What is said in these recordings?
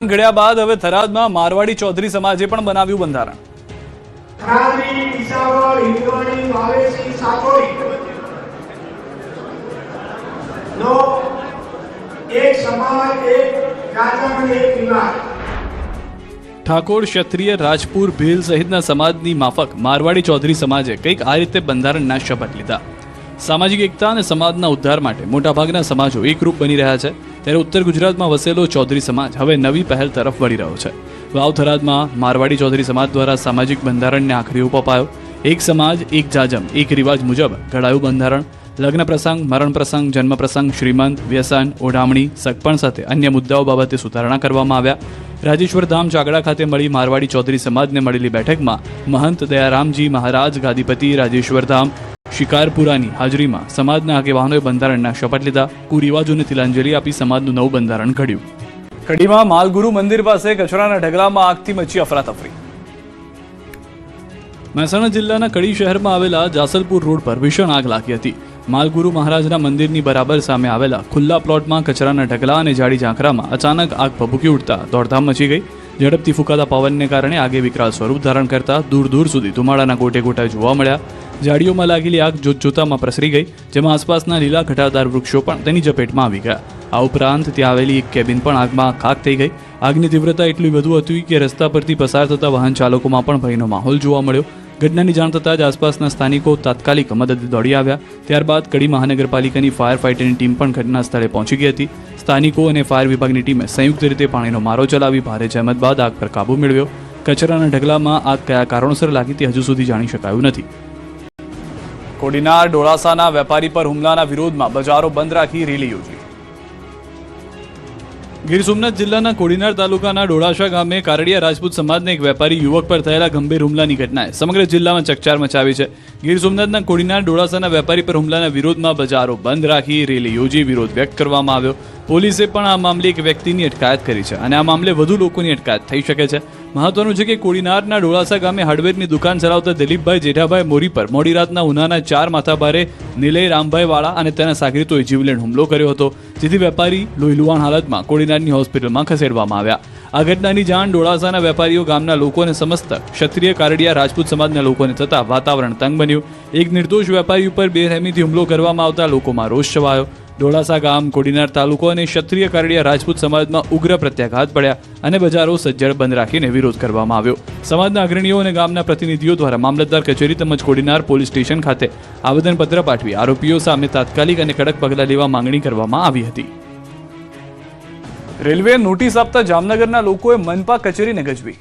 ઘડ્યા બાદ હવે થરાદમાં મારવાડી ચૌધરી સમાજે પણ બનાવ્યું બંધારણ. થરાદી, ઈસાવળ, હિંદવાણી, વાવેસી, સાકોરી નો એક સમાજ, એક રાજા અને એક વિવાદ. ઠાકોર, ક્ષત્રિય, રાજપૂર, ભીલ સહિતના સમાજની માફક મારવાડી ચૌધરી સમાજે કંઈક આ રીતે બંધારણના શપથ લીધા. સામાજિક એકતા અને સમાજના ઉદ્ધાર માટે મોટાભાગના સમાજો એકરૂપ બની રહ્યા છે, ત્યારે ઉત્તર ગુજરાતમાં વસેલો ચૌધરી સમાજ હવે નવી પહેલ તરફ વળી રહ્યો છે. વાવ થરાદમાં મારવાડી ચૌધરી સમાજ દ્વારા સામાજિક બંધારણને આખરી ઓપ અપાયો. એક સમાજ, એક જાજમ, એક રિવાજ મુજબ ઘડાયું બંધારણ. લગ્ન પ્રસંગ, મરણ પ્રસંગ, જન્મ પ્રસંગ, શ્રીમંત, વ્યસન, ઓઢામણી, સગપણ સાથે અન્ય મુદ્દાઓ બાબતે સુધારણા કરવામાં આવ્યા. રાજેશ્વર ધામ ચાગડા ખાતે મળી મારવાડી ચૌધરી સમાજને મળેલી બેઠકમાં મહંત દયારામજી મહારાજ ગાદીપતિ રાજેશ્વર ધામ શિકારપુરાની હાજરીમાં સમાજના આગેવાનોએ બંધારણના શપથ લીધા. કુરિવાજોને તિલાંજલિ આપી સમાજનું નવું બંધારણ ઘડ્યું. કડીમાં માલગુરુ મંદિર પાસે કચરાના ઢગલામાં આગથી મચી અફરાતફરી. મહેસાણા જિલ્લાના કડી શહેરમાં આવેલા જાસલપુર રોડ પર ભીષણ આગ લાગી હતી. માલગુરુ મહારાજના મંદિરની બરાબર સામે આવેલા ખુલ્લા પ્લોટમાં કચરાના ઢગલા અને જાડી ઝાંખરામાં અચાનક આગ ભભૂકી ઉઠતા દોડધામ મચી ગઈ. ઝડપથી ફૂંકાતા પવનને કારણે આગે વિકરાળ સ્વરૂપ ધારણ કરતા દૂર દૂર સુધી ધુમાડાના ગોટે ગોટા જોવા મળ્યા. જાડીઓમાં લાગેલી આગ જોતજોતામાં પ્રસરી ગઈ, જેમાં આસપાસના લીલા ઘટાદાર વૃક્ષો પણ તેની ઝપેટમાં આવી ગયા. આ ઉપરાંત ત્યાં આવેલી એક કેબિન પણ આગમાં ખાક થઈ ગઈ. આગની તીવ્રતા એટલી વધુ હતી કે રસ્તા પરથી પસાર થતા વાહન ચાલકોમાં પણ ભયનો માહોલ જોવા મળ્યો. ઘટનાની જાણ થતાં જ આસપાસના સ્થાનિકો તાત્કાલિક મદદે દોડી આવ્યા. ત્યારબાદ કડી મહાનગરપાલિકાની ફાયર ફાઇટરની ટીમ પણ ઘટના સ્થળે પહોંચી ગઈ હતી. સ્થાનિકો અને ફાયર વિભાગની ટીમે સંયુક્ત રીતે પાણીનો મારો ચલાવી ભારે જહેમત બાદ આગ પર કાબૂ મેળવ્યો. કચરાના ઢગલામાં આગ કયા કારણોસર લાગી તે હજુ સુધી જાણી શકાયું નથી. કોડીનાર ડોળાસાના વેપારી પર હુમલાના વિરોધમાં બજારો બંધ રાખી રેલી યોજી. ગીર સોમનાથ જિલ્લાના કોડીનાર તાલુકાના ડોળાસા ગામે કારડિયા રાજપૂત સમાજના એક વેપારી યુવક પર થયેલા ગંભીર હુમલાની ઘટનાએ સમગ્ર જિલ્લામાં ચકચાર મચાવી છે. ગીર સોમનાથના કોડીનાર ડોળાસાના વેપારી પર હુમલાના વિરોધમાં બજારો બંધ રાખી રેલી યોજી વિરોધ વ્યક્ત કરવામાં આવ્યો. પોલીસે પણ આ મામલે એક વ્યક્તિની અટકાયત કરી છે અને આ મામલે વધુ લોકોની અટકાયત થઈ શકે છે. મહત્વનું છે કે કોડીનારના ડોળાસા ગામે હાર્ડવેરની દુકાન ચલાવતા દિલીપભાઈ જેઠાભાઈ મોરી પર મોડી રાતના ઉનાના 4 માથાભારે નિલય રામભાઈ વાળા અને તેના સાગરીતોએ જીવલેણ હુમલો કર્યો હતો, જેથી વેપારી લોહીલુહાણ હાલતમાં કોડીનારની હોસ્પિટલમાં ખસેડવામાં આવ્યા. આ ઘટનાની જાણ ડોળાસાના વેપારીઓ, ગામના લોકો અને સમસ્ત ક્ષત્રિય કારડિયા રાજપૂત સમાજના લોકોને થતાં વાતાવરણ તંગ બન્યું. એક નિર્દોષ વેપારી ઉપર બેરહેમીથી હુમલો કરવામાં આવતા લોકોમાં રોષ છવાયો. ડોળાસા ગામ, કોડીનાર તાલુકો અને ક્ષત્રિય કારડિયા રાજપૂત સમાજમાં ઉગ્ર પ્રત્યાઘાત પડ્યા અને બજારો સજ્જડ બંધ રાખીને વિરોધ કરવામાં આવ્યો. સમાજના અગ્રણીઓ અને ગામના પ્રતિનિધિઓ દ્વારા મામલતદાર કચેરી તેમજ કોડીનાર પોલીસ સ્ટેશન ખાતે આવેદનપત્ર પાઠવી આરોપીઓ સામે તાત્કાલિક અને કડક પગલાં લેવા માંગણી કરવામાં આવી હતી. રેલવે નોટિસ આપતા જામનગરના લોકોએ મનપા કચેરીને ગજવી.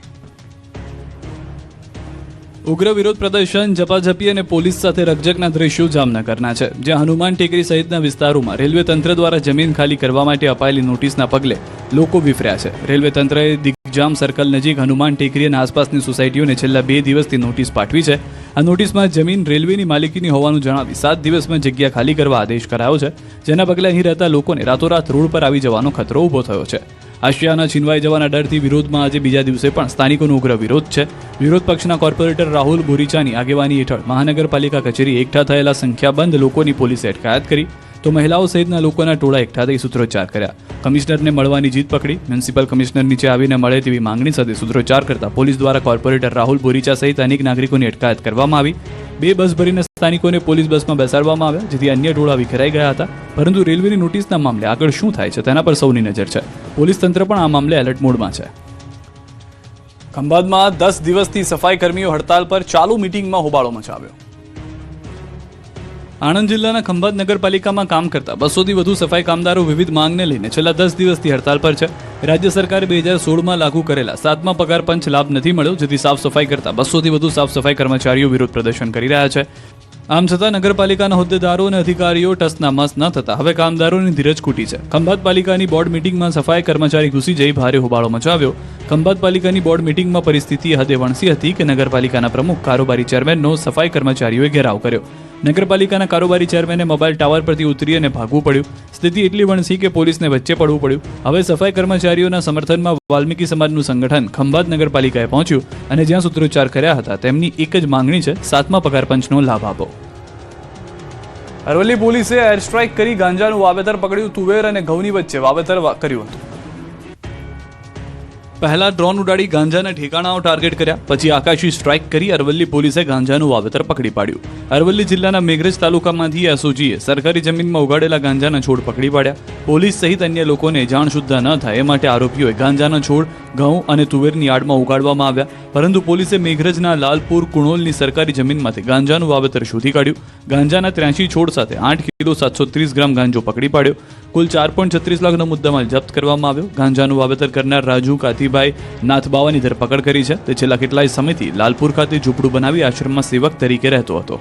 ઉગ્ર વિરોધ પ્રદર્શન, ઝપાઝપી અને પોલીસ સાથે રકઝકના દ્રશ્યો જામનગરના છે, જ્યાં હનુમાન ટેકરી સહિતના વિસ્તારોમાં રેલવે તંત્ર દ્વારા જમીન ખાલી કરવા માટે અપાયેલી નોટિસના પગલે લોકો વિફર્યા છે. રેલવે તંત્રએ દિગ્જામ સર્કલ નજીક હનુમાન ટેકરી અને આસપાસની સોસાયટીઓને છેલ્લા 2 દિવસથી નોટિસ પાઠવી છે. આ નોટિસમાં જમીન રેલવેની માલિકીની હોવાનું જણાવી 7 દિવસમાં જગ્યા ખાલી કરવા આદેશ કરાયો છે, જેના પગલે અહીં રહેતા લોકોને રાતોરાત રોડ પર આવી જવાનો ખતરો ઊભો થયો છે. આશિયાના છીનવાઈ જવાના ડરથી વિરોધમાં આજે બીજા દિવસે પણ સ્થાનિકોનો ઉગ્ર વિરોધ છે. વિરોધ પક્ષના કોર્પોરેટર રાહુલ બોરીચાની આગેવાની હેઠળ મહાનગરપાલિકા કચેરી એકઠા થયેલા સંખ્યાબંધ લોકોની પોલીસે અટકાયત કરી, તો મહિલાઓ સહિતના લોકોના ટોળા એકઠા થઈ સૂત્રોચ્ચાર કર્યા. કમિશનરને મળવાની જીદ પકડી. મ્યુનિસિપલ કમિશનર નીચે આવીને મળે તેવી માંગણી સાથે સૂત્રોચ્ચાર કરતા પોલીસ દ્વારા કોર્પોરેટર રાહુલ બોરીચા સહિત અનેક નાગરિકોની અટકાયત કરવામાં આવી. 2 બસ ભરીને સ્થાનિકોને પોલીસ બસમાં બેસાડવામાં આવ્યા, જેથી અન્ય ટોળા વિખેરાઈ ગયા હતા. પરંતુ રેલવેની નોટિસના મામલે આગળ શું થાય છે તેના પર સૌની નજર છે. પોલીસ તંત્ર પણ આ મામલે એલર્ટ મોડમાં છે. ખંભાતમાં 10 દિવસથી સફાઈ કર્મીઓ હડતાલ પર ચાલુ મીટિંગમાં હોબાળો મચાવ્યો. આણંદ જિલ્લાના ખંભાત નગરપાલિકામાં કામ કરતા 200થી વધુ સફાઈ કામદારો વિવિધ માંગને લઈને છેલ્લા 10 દિવસથી હડતાલ પર છે. રાજ્ય સરકારે 2016માં લાગુ કરેલા 7મા પગાર પંચ લાભ નથી મળ્યો, જેથી સાફ સફાઈ કરતા 200થી વધુ સાફ સફાઈ કર્મચારીઓ વિરોધ પ્રદર્શન કરી રહ્યા છે. આમ છતાં નગરપાલિકાના હોદ્દેદારો અને અધિકારીઓ ટસના મસ ન થતા હવે કામદારોની ધીરજ ખૂટી છે. ખંભાત પાલિકાની બોર્ડ મીટિંગમાં સફાઈ કર્મચારી ઘૂસી જઈ ભારે હોબાળો મચાવ્યો. ખંભાત પાલિકાની બોર્ડ મીટિંગમાં પરિસ્થિતિ હદે વણસી હતી કે નગરપાલિકાના પ્રમુખ કારોબારી ચેરમેનનો સફાઈ કર્મચારીઓએ ઘેરાવ કર્યો. નગરપાલિકાના કારોબારી ચેરમેને મોબાઈલ ટાવર પરથી ઉતરી અને ભાગવું પડ્યું. સ્થિતિ એટલી વણસી કે પોલીસને વચ્ચે પડવું પડ્યું. હવે સફાઈ કર્મચારીઓના સમર્થનમાં વાલ્મીકી સમાજનું સંગઠન ખંભાત નગરપાલિકાએ પહોંચ્યું અને જ્યાં સૂત્રોચ્ચાર કર્યા હતા તેમની એક જ માંગણી છે, 7મા પગાર પંચનો લાભ આપો. અરવલ્લી પોલીસે એર સ્ટ્રાઇક કરી ગાંજાનું વાવેતર પકડ્યું. તુવેર અને ઘઉંની વચ્ચે વાવેતર કર્યું હતું. પહેલા ડ્રોન ઉડાડી ગાંજાના ઠેકાણાઓ ટાર્ગેટ કર્યા, પછી આકાશી સ્ટ્રાઇક કરી અરવલ્લી પોલીસે ગાંજાનું વાવેતર પકડી પાડ્યું. અરવલ્લી જિલ્લાના મેઘરજ તાલુકામાંથી એસઓજીએ સરકારી જમીનમાં ઉગાડેલા ગાંજાના છોડ પકડી પાડ્યા. પોલીસ સહિત અન્ય લોકોને જાણ સુદ્ધા ન થાય એ માટે આરોપીઓએ ગાંજાના છોડ ઘઉં અને તુવેરની આડમાં ઉગાડવામાં આવ્યા. પરંતુ પોલીસે મેઘરજના લાલપુર કુણોલની સરકારી જમીનમાંથી ગાંજાનું વાવેતર શોધી કાઢ્યું. ગાંજાના 83 છોડ સાથે 8 કિલો 730 ગ્રામ ગાંજો પકડી પાડ્યો. કુલ 4.36 લાખનો મુદ્દામાલ જપ્ત કરવામાં આવ્યો. ગાંજાનું વાવેતર કરનાર રાજુ કાતીભાઈ નાથબાવાની ધરપકડ કરી છે. તે છેલ્લા કેટલાય સમયથી લાલપુર ખાતે ઝૂંપડું બનાવી આશ્રમમાં સેવક તરીકે રહેતો હતો.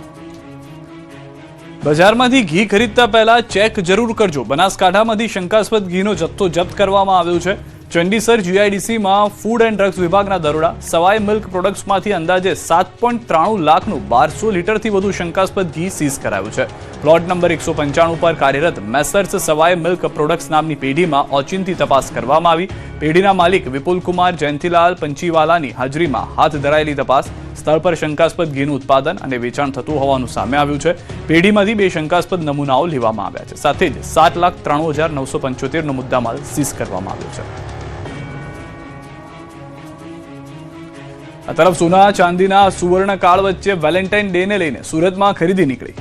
બજારમાંથી ઘી ખરીદતા પહેલા ચેક જરૂર કરજો. બનાસકાંઠામાંથી શંકાસ્પદ ઘીનો જથ્થો જપ્ત કરવામાં આવ્યો છે. ચંડીસર જીઆઈડીસીમાં ફૂડ એન્ડ ડ્રગ્સ વિભાગના દરોડા. સવાઈ મિલ્ક પ્રોડક્ટ્સમાંથી અંદાજે 7.93 લાખનું 1200 લીટરથી વધુ શંકાસ્પદ ઘી સીઝ કરાયું છે. પ્લોટ નંબર 195 પર કાર્યરત મેસર્સ સવાઈ મિલ્ક પ્રોડક્ટ્સ નામની પેઢીમાં ઓચિંતી તપાસ કરવામાં આવી. પેઢીના માલિક વિપુલકુમાર જયંતિલાલ પંચીવાલાની હાજરીમાં હાથ ધરાયેલી તપાસ સ્થળ પર શંકાસ્પદ ઘીનું ઉત્પાદન અને વેચાણ થતું હોવાનું સામે આવ્યું છે. પેઢીમાંથી 2 શંકાસ્પદ નમૂનાઓ લેવામાં આવ્યા છે. સાથે જ 7,93,975નો મુદ્દામાલ સીઝ કરવામાં આવ્યો છે. આ તરફ સોના ચાંદીના સુવર્ણ કાળ વચ્ચે વેલેન્ટાઇન ડેને લઈને સુરતમાં ખરીદી નીકળી.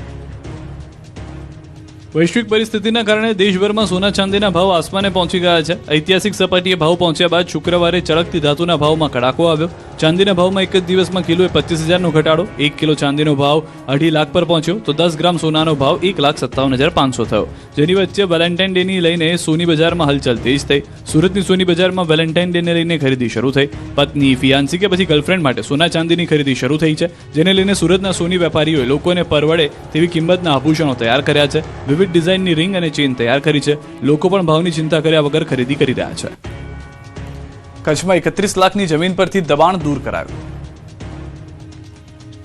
વૈશ્વિક પરિસ્થિતિના કારણે દેશભરમાં સોના ચાંદીના ભાવ આસમાને પહોંચી ગયા છે. ઐતિહાસિક સપાટીએ ભાવ પહોંચ્યા બાદ શુક્રવારે ચળકતી ધાતુના ભાવમાં કડાકો આવ્યો. ચાંદીના ભાવમાં એક જ દિવસમાં કિલોએ 25,000નો ઘટાડો. 1 કિલો ચાંદીનો ભાવ 2.5 લાખ પર પહોંચ્યો તો 10 ગ્રામ સોનાનો ભાવ 1,57,500 થયો. જેની વચ્ચે વેલેન્ટાઇન ડેની લઈને સોની બજારમાં હલચલ તેજ થઈ. સુરતની સોની બજારમાં વેલેન્ટાઇન ડેને લઈને ખરીદી શરૂ થઈ. પત્ની, ફિયાન્સી કે પછી ગર્લફ્રેન્ડ માટે સોના ચાંદીની ખરીદી શરૂ થઈ છે. જેને લઈને સુરતના સોની વેપારીઓએ લોકોને પરવડે તેવી કિંમતના આભૂષણો તૈયાર કર્યા છે. વિવિધ ડિઝાઇનની રિંગ અને ચેઇન તૈયાર કરી છે. લોકો પણ ભાવની ચિંતા કર્યા વગર ખરીદી કરી રહ્યા છે. કચ્છમાં 31 લાખની જમીન પરથી દબાણ દૂર કરાયું.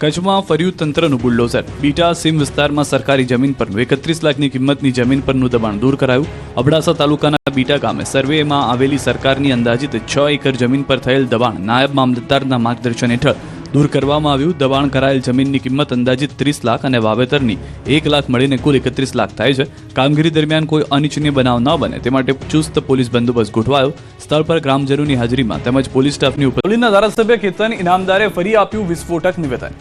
કચ્છમાં ફર્યું તંત્રનું બુલડોઝર. બીટા સીમ વિસ્તારમાં સરકારી જમીન પરનું 31 લાખની કિંમતની જમીન પરનું દબાણ દૂર કરાયું. અબડાસા તાલુકાના બીટા ગામે સર્વેમાં આવેલી સરકારની અંદાજિત 6 એકર જમીન પર થયેલ દબાણ નાયબ મામલતદારના માર્ગદર્શન હેઠળ દૂર કરવામાં આવ્યું. દબાણ કરાયેલ જમીનની કિંમત અંદાજિત 30 લાખ અને વાવેતરની 1 લાખ મળીને કુલ 31 લાખ થાય છે. કામગીરી દરમિયાન કોઈ અનિચ્છનીય બનાવ ન બને તે માટે ચુસ્ત પોલીસ બંદોબસ્ત ગોઠવાયો. સ્થળ પર ગ્રામજનોની હાજરીમાં તેમજ પોલીસ સ્ટાફની ઉપસ્થિતિના ધારાસભ્ય કેતન ઇનામદારે ફરી આપ્યું વિસ્ફોટક નિવેદન.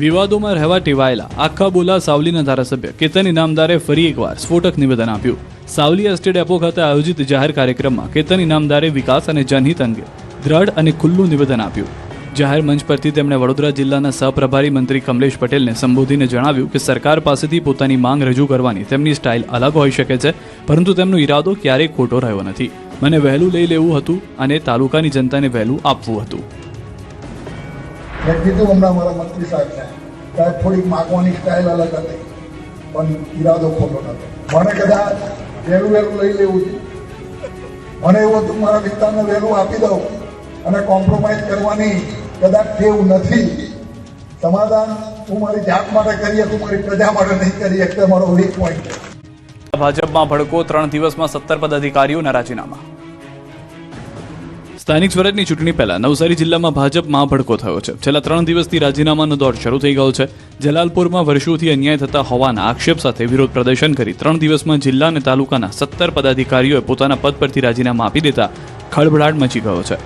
વિવાદોમાં રહેવા ટેવાયેલા આખા બોલા સાવલીના ધારાસભ્ય કેતન ઇનામદારે ફરી એકવાર સ્ફોટક નિવેદન આપ્યું. સાવલી એસટી ડેપો ખાતે આયોજિત જાહેર કાર્યક્રમમાં કેતન ઇનામદારે વિકાસ અને જનહિત અંગે દ્રઢ અને ખુલ્લું નિવેદન આપ્યું. જાહેર મંચ પરથી તેમણે વડોદરા જિલ્લાના સહપ્રભારી મંત્રી કમલેશ પટેલને સંબોધીને જણાવ્યું કે સરકાર પાસેથી પોતાની માંગ રજૂ કરવાની તેમની સ્ટાઇલ અલગ હોઈ શકે છે, પરંતુ તેમનો ઈરાદો ક્યારેય ખોટો રહ્યો નથી. મને વહેલું લઈ લેવું હતું અને તાલુકાની જનતાને વહેલું આપવું હતું. મેં કીધું હમણાં મારા મંત્રી સાહેબને સાહેબ થોડીક માગવાની સ્ટાઇલ અલગ હતી પણ ઈરાદો ખોટો નતો. મને કદાચ વહેલું લઈ લેવું છે. મને એવું હતું મારા વિસ્તારને વહેલું આપી દઉં અને કોમ્પ્રોમાઇઝ કરવાની કદાચ ટેવ નથી. સમાધાન હું મારી જાત માટે કરી શકું, મારી પ્રજા માટે નહીં કરી શકતો. મારો વીક પોઈન્ટ. ભાજપમાં ભડકો. 3 દિવસમાં 17 પદાધિકારીઓના રાજીનામા. સ્થાનિક સ્વરાજની ચૂંટણી પહેલા નવસારી જિલ્લામાં ભાજપમાં ભડકો થયો છે. છેલ્લા 3 દિવસથી રાજીનામાનો દોર શરૂ થઈ ગયો છે. જલાલપુરમાં વર્ષોથી અન્યાય થતા હોવાના આક્ષેપ સાથે વિરોધ પ્રદર્શન કરી 3 દિવસમાં જિલ્લા અને તાલુકાના 17 પદાધિકારીઓએ પોતાના પદ પરથી રાજીનામા આપી દેતા ખળભળાટ મચી ગયો છે.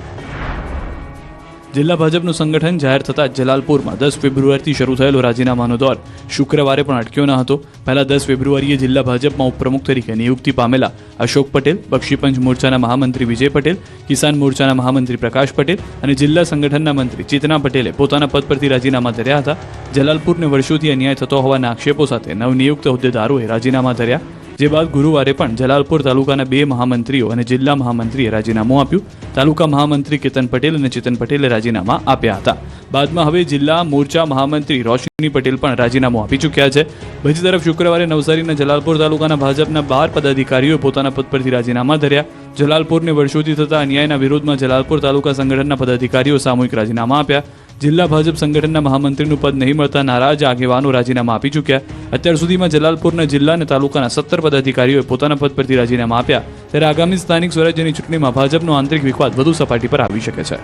જિલ્લા ભાજપનું સંગઠન જાહેર થતાં જલાલપુરમાં 10 ફેબ્રુઆરીથી શરૂ થયેલો રાજીનામાનો દોર શુક્રવારે પણ અટક્યો ન હતો. પહેલા 10 ફેબ્રુઆરીએ જિલ્લા ભાજપમાં ઉપપ્રમુખ તરીકે નિયુક્તિ પામેલા અશોક પટેલ, બક્ષીપંચ મોરચાના મહામંત્રી વિજય પટેલ, કિસાન મોરચાના મહામંત્રી પ્રકાશ પટેલ અને જિલ્લા સંગઠનના મંત્રી ચેતના પટેલે પોતાના પદ પરથી રાજીનામા ધર્યા હતા. જલાલપુરને વર્ષોથી અન્યાય થતો હોવાના આક્ષેપો સાથે નવનિયુક્ત હોદ્દેદારોએ રાજીનામા ધર્યા. જે બાદ ગુરુવારે પણ જલાલપુર તાલુકાના 2 મહામંત્રીઓ અને જિલ્લા મહામંત્રીએ રાજીનામું આપ્યું. તાલુકા મહામંત્રી કેતન પટેલ અને ચેતન પટેલે રાજીનામા આપ્યા હતા. બાદમાં હવે જિલ્લા મોરચા મહામંત્રી રોશની પટેલ પણ રાજીનામું આપી ચૂક્યા છે. બીજી તરફ શુક્રવારે નવસારીના જલાલપુર તાલુકાના ભાજપના 12 પદાધિકારીઓએ પોતાના પદ પરથી રાજીનામા ધર્યા. જલાલપુરને વર્ષોથી થતા અન્યાયના વિરોધમાં જલાલપુર તાલુકા સંગઠનના પદાધિકારીઓ સામૂહિક રાજીનામા આપ્યા. જિલ્લા ભાજપ સંગઠનના મહામંત્રીનું પદ નહીં મળતા નારાજ આગેવાનો રાજીનામા આપી ચૂક્યા. અત્યાર સુધીમાં જલાલપુરના જિલ્લા અને તાલુકાના 17 પદાધિકારીઓએ પોતાના પદ પરથી રાજીનામા આપ્યા. ત્યારે આગામી સ્થાનિક સ્વરાજ્યની ચૂંટણીમાં ભાજપનો આંતરિક વિવાદ વધુ સપાટી પર આવી શકે છે.